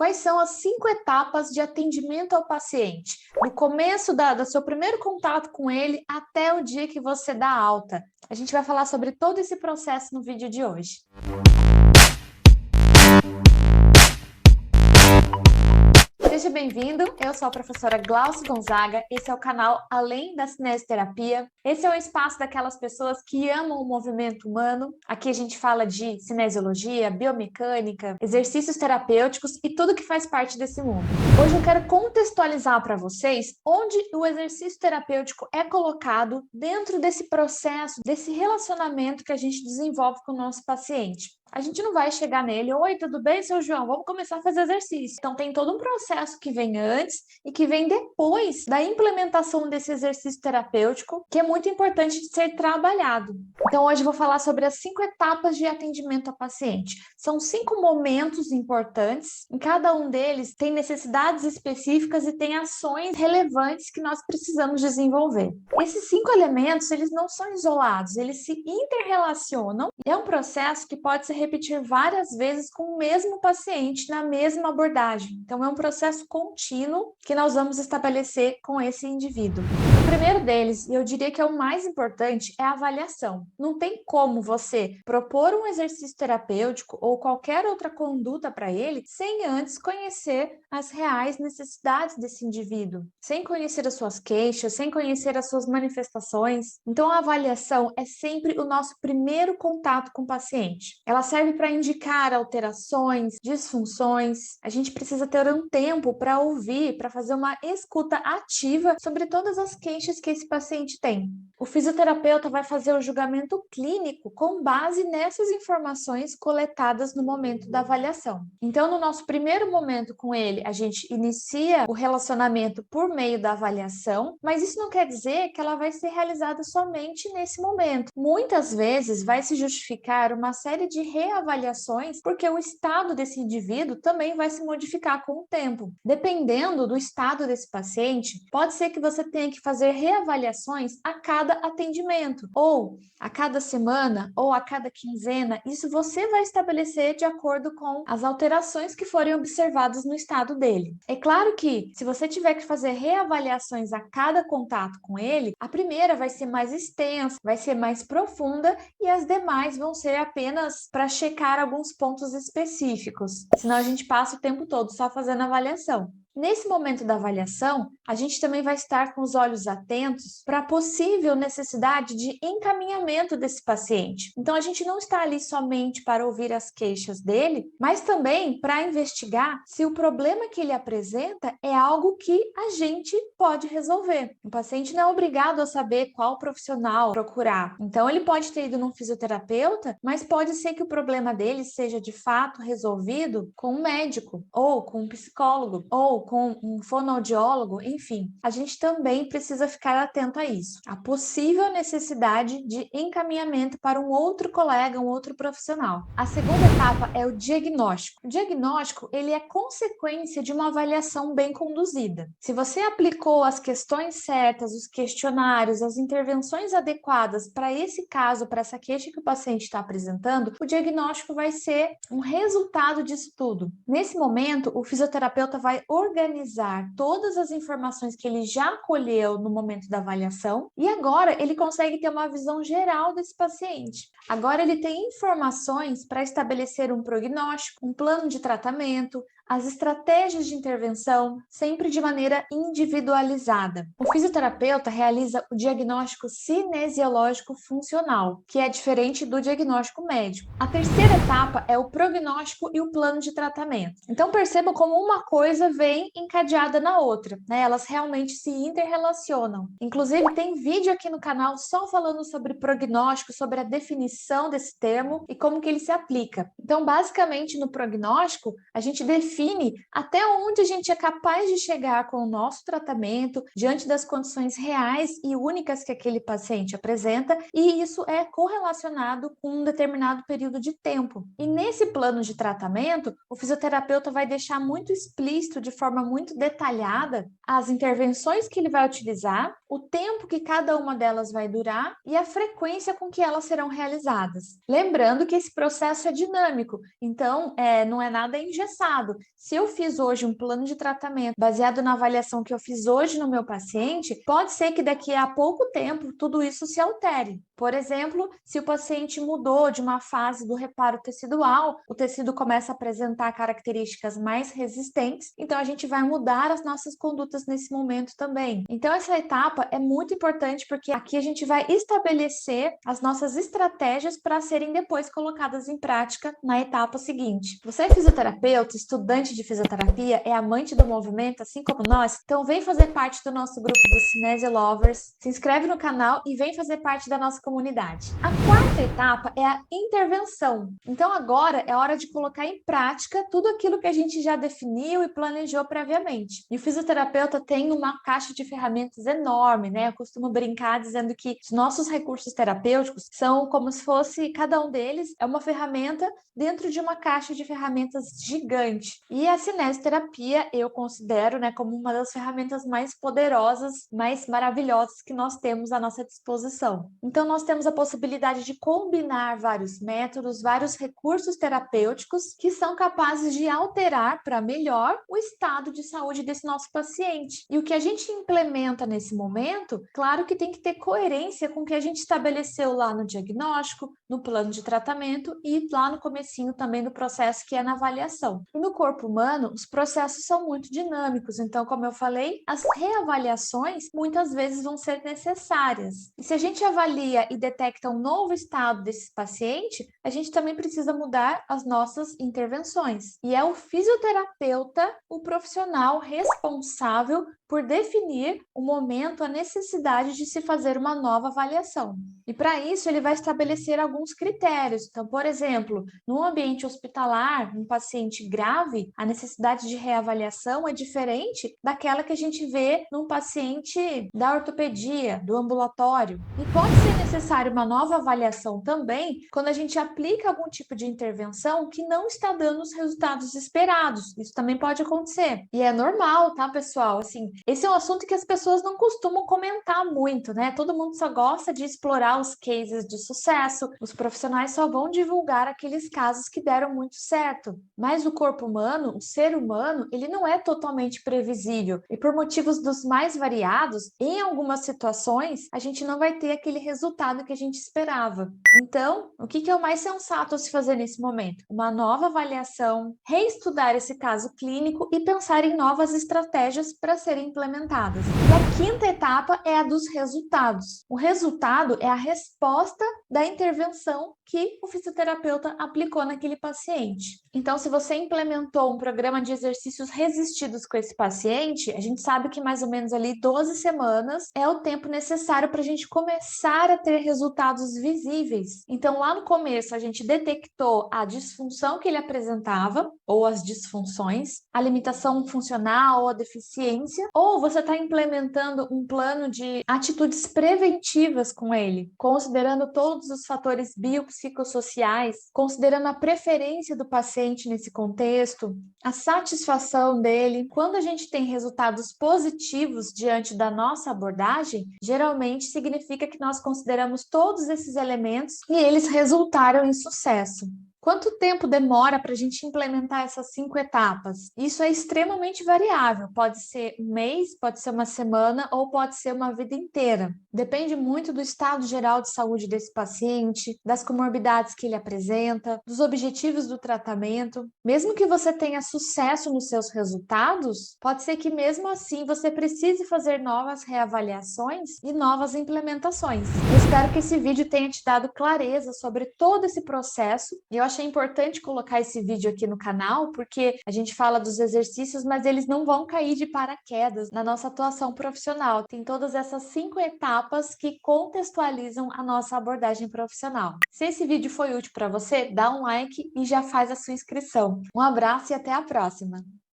quais são as 5 etapas de atendimento ao paciente, do começo do seu primeiro contato com ele até o dia que você dá alta. A gente vai falar sobre todo esse processo no vídeo de hoje. Seja bem-vindo, eu sou a professora Glaucia Gonzaga, esse é o canal Além da Cinesioterapia. Esse é um espaço daquelas pessoas que amam o movimento humano. Aqui a gente fala de cinesiologia, biomecânica, exercícios terapêuticos e tudo que faz parte desse mundo. Hoje eu quero contextualizar para vocês onde o exercício terapêutico é colocado dentro desse processo, desse relacionamento que a gente desenvolve com o nosso paciente. A gente não vai chegar nele, oi, tudo bem, seu João? Vamos começar a fazer exercício. Então tem todo um processo que vem antes e que vem depois da implementação desse exercício terapêutico, que é muito importante de ser trabalhado. Então hoje eu vou falar sobre as 5 etapas de atendimento ao paciente. São 5 momentos importantes, em cada um deles tem necessidades específicas e tem ações relevantes que nós precisamos desenvolver. Esses 5 elementos, eles não são isolados, eles se interrelacionam. É um processo que pode ser repetir várias vezes com o mesmo paciente na mesma abordagem. Então, é um processo contínuo que nós vamos estabelecer com esse indivíduo. O primeiro deles, e eu diria que é o mais importante, é a avaliação. Não tem como você propor um exercício terapêutico ou qualquer outra conduta para ele sem antes conhecer as reais necessidades desse indivíduo, sem conhecer as suas queixas, sem conhecer as suas manifestações. Então, a avaliação é sempre o nosso primeiro contato com o paciente. Ela serve para indicar alterações, disfunções. A gente precisa ter um tempo para ouvir, para fazer uma escuta ativa sobre todas as queixas que esse paciente tem. O fisioterapeuta vai fazer o julgamento clínico com base nessas informações coletadas no momento da avaliação. Então, no nosso primeiro momento com ele, a gente inicia o relacionamento por meio da avaliação, mas isso não quer dizer que ela vai ser realizada somente nesse momento. Muitas vezes vai se justificar uma série de reavaliações, porque o estado desse indivíduo também vai se modificar com o tempo. Dependendo do estado desse paciente, pode ser que você tenha que fazer reavaliações a cada atendimento, ou a cada semana, ou a cada quinzena. Isso você vai estabelecer de acordo com as alterações que forem observadas no estado dele. É claro que, se você tiver que fazer reavaliações a cada contato com ele, a primeira vai ser mais extensa, vai ser mais profunda, e as demais vão ser apenas para checar alguns pontos específicos. Senão a gente passa o tempo todo só fazendo avaliação. Nesse momento da avaliação, a gente também vai estar com os olhos atentos para a possível necessidade de encaminhamento desse paciente. Então, a gente não está ali somente para ouvir as queixas dele, mas também para investigar se o problema que ele apresenta é algo que a gente pode resolver. O paciente não é obrigado a saber qual profissional procurar. Então, ele pode ter ido num fisioterapeuta, mas pode ser que o problema dele seja de fato resolvido com um médico, ou com um psicólogo, ou com um fonoaudiólogo, enfim. A gente também precisa ficar atento a isso. A possível necessidade de encaminhamento para um outro colega, um outro profissional. A segunda etapa é o diagnóstico. O diagnóstico, ele é consequência de uma avaliação bem conduzida. Se você aplicou as questões certas, os questionários, as intervenções adequadas para esse caso, para essa queixa que o paciente está apresentando, o diagnóstico vai ser um resultado disso tudo. Nesse momento, o fisioterapeuta vai organizar todas as informações que ele já colheu no momento da avaliação e agora ele consegue ter uma visão geral desse paciente. Agora ele tem informações para estabelecer um prognóstico, um plano de tratamento, as estratégias de intervenção, sempre de maneira individualizada. O fisioterapeuta realiza o diagnóstico cinesiológico funcional, que é diferente do diagnóstico médico. A terceira etapa é o prognóstico e o plano de tratamento. Então percebam como uma coisa vem encadeada na outra, né? Elas realmente se interrelacionam. Inclusive tem vídeo aqui no canal só falando sobre prognóstico, sobre a definição desse termo e como que ele se aplica. Então basicamente no prognóstico a gente define até onde a gente é capaz de chegar com o nosso tratamento diante das condições reais e únicas que aquele paciente apresenta, e isso é correlacionado com um determinado período de tempo. E nesse plano de tratamento, o fisioterapeuta vai deixar muito explícito, de forma muito detalhada, as intervenções que ele vai utilizar, o tempo que cada uma delas vai durar e a frequência com que elas serão realizadas. Lembrando que esse processo é dinâmico, então não é nada engessado. se eu fiz hoje um plano de tratamento baseado na avaliação que eu fiz hoje no meu paciente, pode ser que daqui a pouco tempo tudo isso se altere. Por exemplo, se o paciente mudou de uma fase do reparo tecidual, o tecido começa a apresentar características mais resistentes, então a gente vai mudar as nossas condutas nesse momento também. Então essa etapa é muito importante porque aqui a gente vai estabelecer as nossas estratégias para serem depois colocadas em prática na etapa seguinte. Você é fisioterapeuta, estudante de fisioterapia, é amante do movimento, assim como nós? Então vem fazer parte do nosso grupo dos Cinese Lovers, se inscreve no canal e vem fazer parte da nossa comunidade. A quarta etapa é a intervenção. Então agora é hora de colocar em prática tudo aquilo que a gente já definiu e planejou previamente. E o fisioterapeuta tem uma caixa de ferramentas enorme, né? Eu costumo brincar dizendo que os nossos recursos terapêuticos são como se fosse, cada um deles é uma ferramenta dentro de uma caixa de ferramentas gigante. E a cinesioterapia eu considero, né, como uma das ferramentas mais poderosas, mais maravilhosas que nós temos à nossa disposição. Então nós temos a possibilidade de combinar vários métodos, vários recursos terapêuticos que são capazes de alterar para melhor o estado de saúde desse nosso paciente. E o que a gente implementa nesse momento, claro que tem que ter coerência com o que a gente estabeleceu lá no diagnóstico, no plano de tratamento e lá no comecinho também do processo que é na avaliação. E no corpo humano, os processos são muito dinâmicos, então, como eu falei, as reavaliações muitas vezes vão ser necessárias. E se a gente avalia e detecta um novo estado desse paciente, a gente também precisa mudar as nossas intervenções. E é o fisioterapeuta, o profissional responsável por definir o momento, a necessidade de se fazer uma nova avaliação. E para isso ele vai estabelecer alguns critérios. Então, por exemplo, no ambiente hospitalar, um paciente grave, a necessidade de reavaliação é diferente daquela que a gente vê num paciente da ortopedia, do ambulatório. E pode ser necessário uma nova avaliação também quando a gente aplica algum tipo de intervenção que não está dando os resultados esperados. Isso também pode acontecer. E é normal, tá, pessoal? Assim, esse é um assunto que as pessoas não costumam comentar muito, né? Todo mundo só gosta de explorar os cases de sucesso, os profissionais só vão divulgar aqueles casos que deram muito certo. Mas o corpo humano, o ser humano, ele não é totalmente previsível. E por motivos dos mais variados, em algumas situações, a gente não vai ter aquele resultado que a gente esperava. Então, o que é o mais sensato a se fazer nesse momento? Uma nova avaliação, reestudar esse caso clínico e pensar em novas estratégias para serem implementadas. E a quinta etapa é a dos resultados. O resultado é a resposta da intervenção que o fisioterapeuta aplicou naquele paciente. Então, se você implementou um programa de exercícios resistidos com esse paciente, a gente sabe que mais ou menos ali 12 semanas é o tempo necessário para a gente começar a ter resultados visíveis. Então, lá no começo, a gente detectou a disfunção que ele apresentava, ou as disfunções, a limitação funcional ou a deficiência, ou você está implementando um plano de atitudes preventivas com ele, considerando todos os fatores biopsicossociais, considerando a preferência do paciente nesse contexto, a satisfação dele. Quando a gente tem resultados positivos diante da nossa abordagem, geralmente significa que nós consideramos todos esses elementos e eles resultaram em sucesso. Quanto tempo demora para a gente implementar essas 5 etapas? Isso é extremamente variável. Pode ser um mês, pode ser uma semana ou pode ser uma vida inteira. Depende muito do estado geral de saúde desse paciente, das comorbidades que ele apresenta, dos objetivos do tratamento. Mesmo que você tenha sucesso nos seus resultados, pode ser que mesmo assim você precise fazer novas reavaliações e novas implementações. Eu espero que esse vídeo tenha te dado clareza sobre todo esse processo e eu achei importante colocar esse vídeo aqui no canal, porque a gente fala dos exercícios, mas eles não vão cair de paraquedas na nossa atuação profissional. Tem todas essas 5 etapas que contextualizam a nossa abordagem profissional. Se esse vídeo foi útil para você, dá um like e já faz a sua inscrição. Um abraço e até a próxima!